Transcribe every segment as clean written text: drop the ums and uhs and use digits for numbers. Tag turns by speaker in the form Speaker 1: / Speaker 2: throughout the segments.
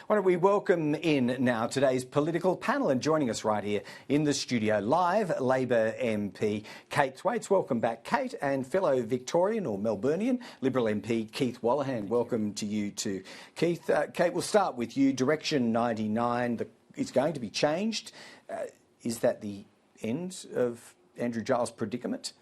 Speaker 1: Why don't we welcome in now today's political panel, and joining us right here in the studio live, Labor MP Kate Thwaites. Welcome back, Kate, and fellow Victorian or Melburnian Liberal MP Keith Wallachan. Welcome to you too, Keith. Kate, we'll start with you. Direction 99 is going to be changed. Is that the end of Andrew Giles' predicament?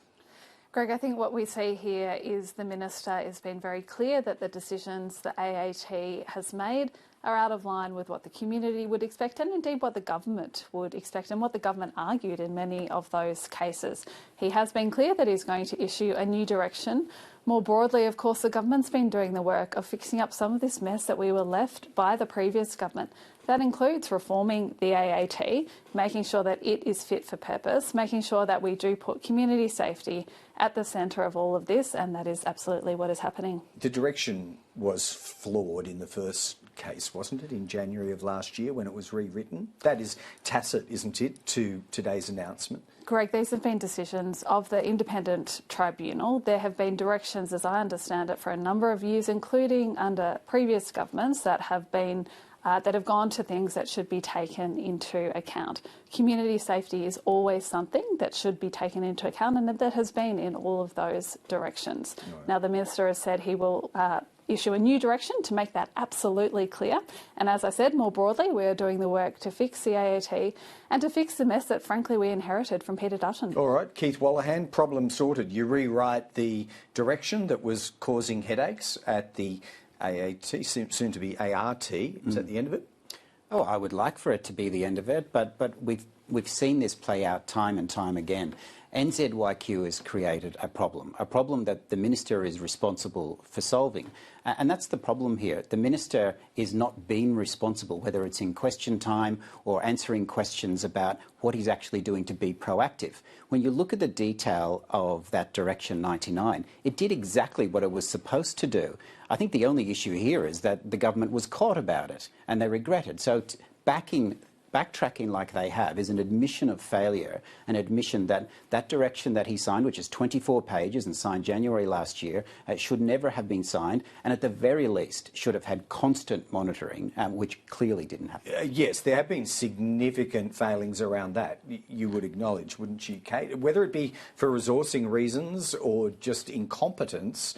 Speaker 2: Greg, I think what we see here is the Minister has been very clear that the decisions the AAT has made are out of line with what the community would expect and indeed what the government would expect and what the government argued in many of those cases. He has been clear that he's going to issue a new direction. More broadly, of course, the government's been doing the work of fixing up some of this mess that we were left by the previous government. That includes reforming the AAT, making sure that it is fit for purpose, making sure that we do put community safety at the centre of all of this, and that is absolutely what is happening. The
Speaker 1: direction was flawed in the first case, wasn't it, in January of last year when it was rewritten? That is tacit, isn't it, to today's announcement?
Speaker 2: Correct. These have been decisions of the independent tribunal. There have been directions, as I understand it, for a number of years, including under previous governments, that have gone to things that should be taken into account. Community safety is always something that should be taken into account, and that has been in all of those directions. Right. Now, the Minister has said he will issue a new direction to make that absolutely clear. And as I said, more broadly, we are doing the work to fix the AAT and to fix the mess that, frankly, we inherited from Peter Dutton. All
Speaker 1: right, Keith Wallachan, problem sorted. You rewrite the direction that was causing headaches at the AAT, soon to be ART. Is that the end of it?
Speaker 3: Oh, I would like for it to be the end of it, but we've seen this play out time and time again. NZYQ has created a problem that the Minister is responsible for solving. And that's the problem here. The Minister is not being responsible, whether it's in question time or answering questions about what he's actually doing to be proactive. When you look at the detail of that Direction 99, it did exactly what it was supposed to do. I think the only issue here is that the government was caught about it and they regret it. So backtracking like they have is an admission of failure, an admission that that direction that he signed, which is 24 pages and signed January last year, should never have been signed, and at the very least should have had constant monitoring, which clearly didn't happen.
Speaker 1: Yes, there have been significant failings around that, you would acknowledge, wouldn't you, Kate? Whether it be for resourcing reasons or just incompetence,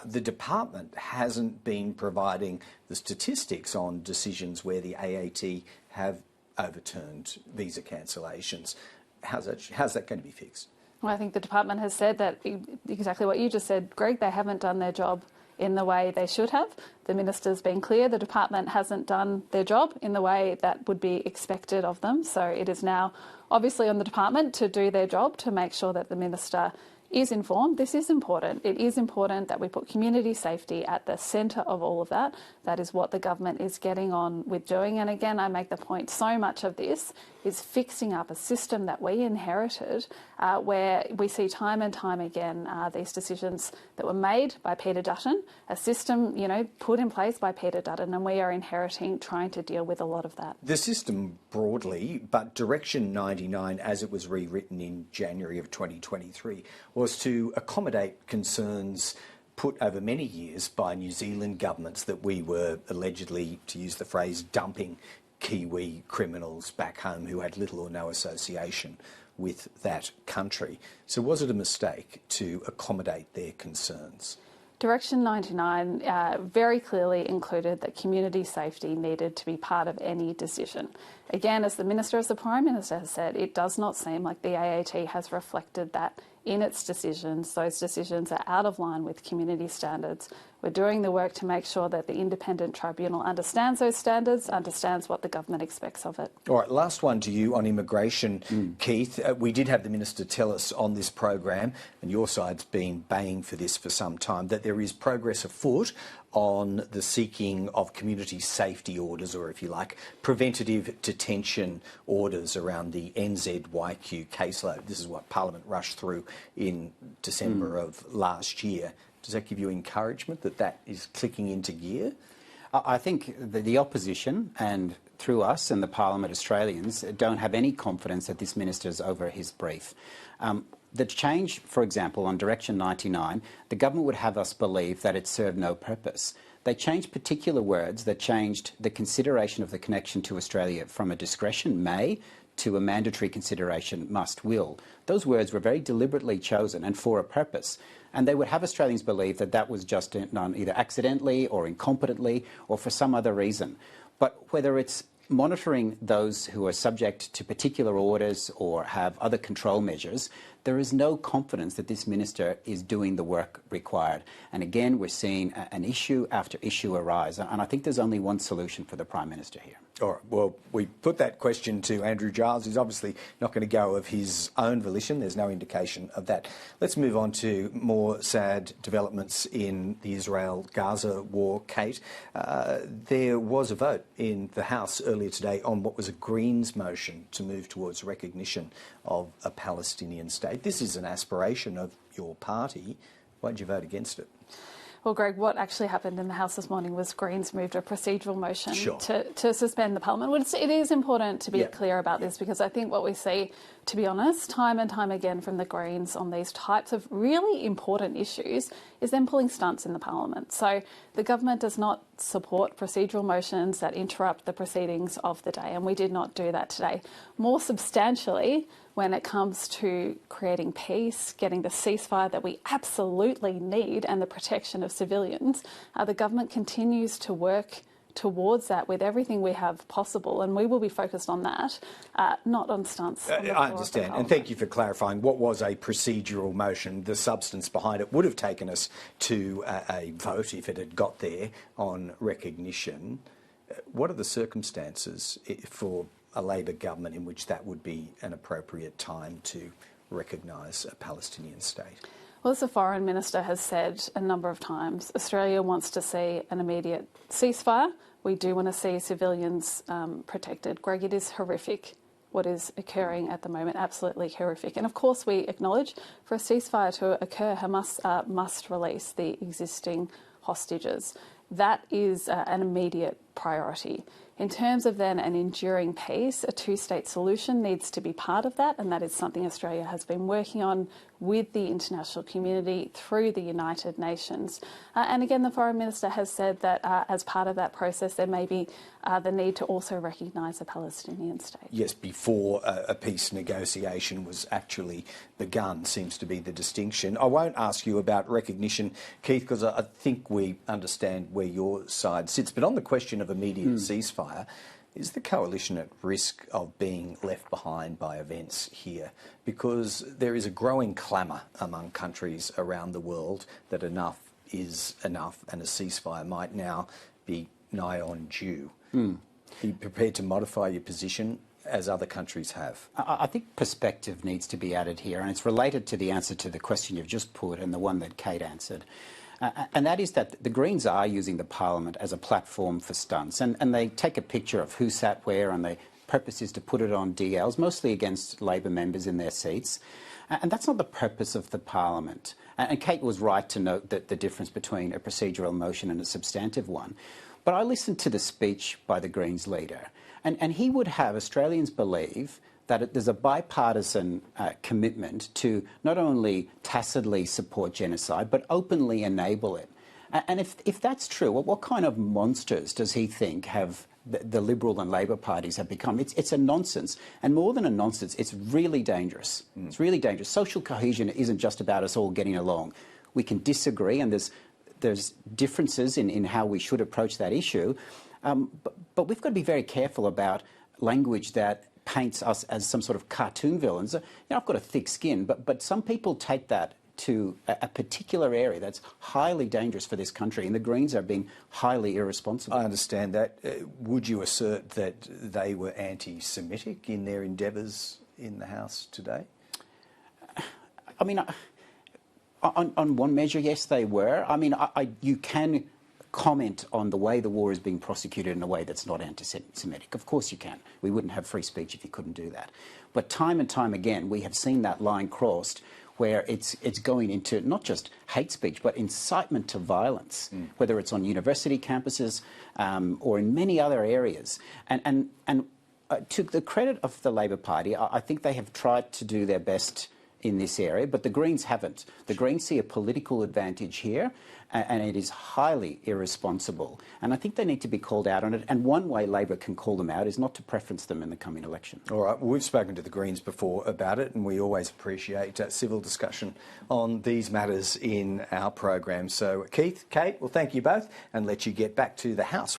Speaker 1: the department hasn't been providing the statistics on decisions where the AAT have overturned visa cancellations. How's that going to be fixed?
Speaker 2: Well, I think the department has said that exactly what you just said, Greg. They haven't done their job in the way they should have. The Minister's been clear the department hasn't done their job in the way that would be expected of them. So it is now obviously on the department to do their job, to make sure that the Minister is informed. This is important. It is important that we put community safety at the centre of all of that. That is what the government is getting on with doing. And again, I make the point, so much of this is fixing up a system that we inherited, where we see time and time again these decisions that were made by Peter Dutton, a system, put in place by Peter Dutton, and we are inheriting, trying to deal with a lot of that.
Speaker 1: The system broadly, but Direction 99, as it was rewritten in January of 2023, was to accommodate concerns put over many years by New Zealand governments that we were allegedly, to use the phrase, dumping Kiwi criminals back home who had little or no association with that country. So was it a mistake to accommodate their concerns?
Speaker 2: Direction 99 very clearly included that community safety needed to be part of any decision. Again, as the Minister, as the Prime Minister has said, it does not seem like the AAT has reflected that in its decisions. Those decisions are out of line with community standards. We're doing the work to make sure that the independent tribunal understands those standards, understands what the government expects of it.
Speaker 1: All right, last one to you on immigration, Keith. We did have the Minister tell us on this program, and your side's been baying for this for some time, that there is progress afoot on the seeking of community safety orders, or if you like, preventative detention orders around the NZYQ caseload. This is what Parliament rushed through in December of last year. Does that give you encouragement that that is clicking into gear?
Speaker 3: I think the opposition, and through us and the Parliament Australians, don't have any confidence that this Minister's over his brief. the change, for example, on Direction 99, the government would have us believe that it served no purpose. They changed particular words that changed the consideration of the connection to Australia from a discretion may to a mandatory consideration must will. Those words were very deliberately chosen and for a purpose. And they would have Australians believe that that was just done either accidentally or incompetently or for some other reason. But whether it's monitoring those who are subject to particular orders or have other control measures, there is no confidence that this minister is doing the work required. And again, we're seeing an issue after issue arise. And I think there's only one solution for the Prime Minister here.
Speaker 1: All right. Well, we put that question to Andrew Giles. He's obviously not going to go of his own volition. There's no indication of that. Let's move on to more sad developments in the Israel-Gaza war, Kate. There was a vote in the House earlier today on what was a Greens motion to move towards recognition of a Palestinian state. This is an aspiration of your party. Why did you vote against it?
Speaker 2: Well, Greg, what actually happened in the House this morning was Greens moved a procedural motion
Speaker 1: Sure.
Speaker 2: to suspend the Parliament. Well, it is important to be clear about this because I think what we see, to be honest, time and time again from the Greens on these types of really important issues is them pulling stunts in the Parliament. So the government does not support procedural motions that interrupt the proceedings of the day, and we did not do that today. More substantially, when it comes to creating peace, getting the ceasefire that we absolutely need and the protection of civilians, the government continues to work towards that with everything we have possible, and we will be focused on that, not on stunts. On
Speaker 1: I understand, and thank you for clarifying. What was a procedural motion? The substance behind it would have taken us to a vote if it had got there on recognition. What are the circumstances for a Labor government in which that would be an appropriate time to recognise a Palestinian state?
Speaker 2: Well, as the Foreign Minister has said a number of times, Australia wants to see an immediate ceasefire. We do want to see civilians protected. Greg, it is horrific what is occurring at the moment, absolutely horrific. And of course we acknowledge for a ceasefire to occur, Hamas must release the existing hostages. That is an immediate priority. In terms of then an enduring peace, a two-state solution needs to be part of that, and that is something Australia has been working on with the international community through the United Nations. And again, the Foreign Minister has said that as part of that process, there may be the need to also recognise a Palestinian state.
Speaker 1: Yes, before a peace negotiation was actually begun, seems to be the distinction. I won't ask you about recognition, Keith, because I think we understand where your side sits. But on the question of immediate ceasefire, is the coalition at risk of being left behind by events here? Because there is a growing clamour among countries around the world that enough is enough and a ceasefire might now be nigh on due. Are you prepared to modify your position as other countries have?
Speaker 3: I think perspective needs to be added here, and it's related to the answer to the question you've just put and the one that Kate answered. And that is that the Greens are using the Parliament as a platform for stunts, and they take a picture of who sat where, and the purpose is to put it on DLs, mostly against Labor members in their seats. And that's not the purpose of the Parliament. And Kate was right to note that the difference between a procedural motion and a substantive one. But I listened to the speech by the Greens leader, and he would have Australians believe that there's a bipartisan commitment to not only tacitly support genocide, but openly enable it. And if that's true, what kind of monsters does he think have the Liberal and Labor parties have become? It's a nonsense. And more than a nonsense, it's really dangerous. It's really dangerous. Social cohesion isn't just about us all getting along. We can disagree, and there's differences in how we should approach that issue. But we've got to be very careful about language that paints us as some sort of cartoon villains. I've got a thick skin, but some people take that to a particular area that's highly dangerous for this country, and the Greens are being highly irresponsible.
Speaker 1: I understand that. Would you assert that they were anti-Semitic in their endeavours in the House today?
Speaker 3: I mean, on one measure, yes, they were. I mean, you can comment on the way the war is being prosecuted in a way that's not anti-Semitic. Of course you can. We wouldn't have free speech if you couldn't do that. But time and time again, we have seen that line crossed where it's going into not just hate speech, but incitement to violence, whether it's on university campuses or in many other areas. And to the credit of the Labor Party, I think they have tried to do their best in this area, but the Greens haven't. The Greens see a political advantage here, and it is highly irresponsible. And I think they need to be called out on it. And one way Labor can call them out is not to preference them in the coming election.
Speaker 1: All right. Well, we've spoken to the Greens before about it, and we always appreciate civil discussion on these matters in our program. So, Keith, Kate, well, thank you both, and let you get back to the House.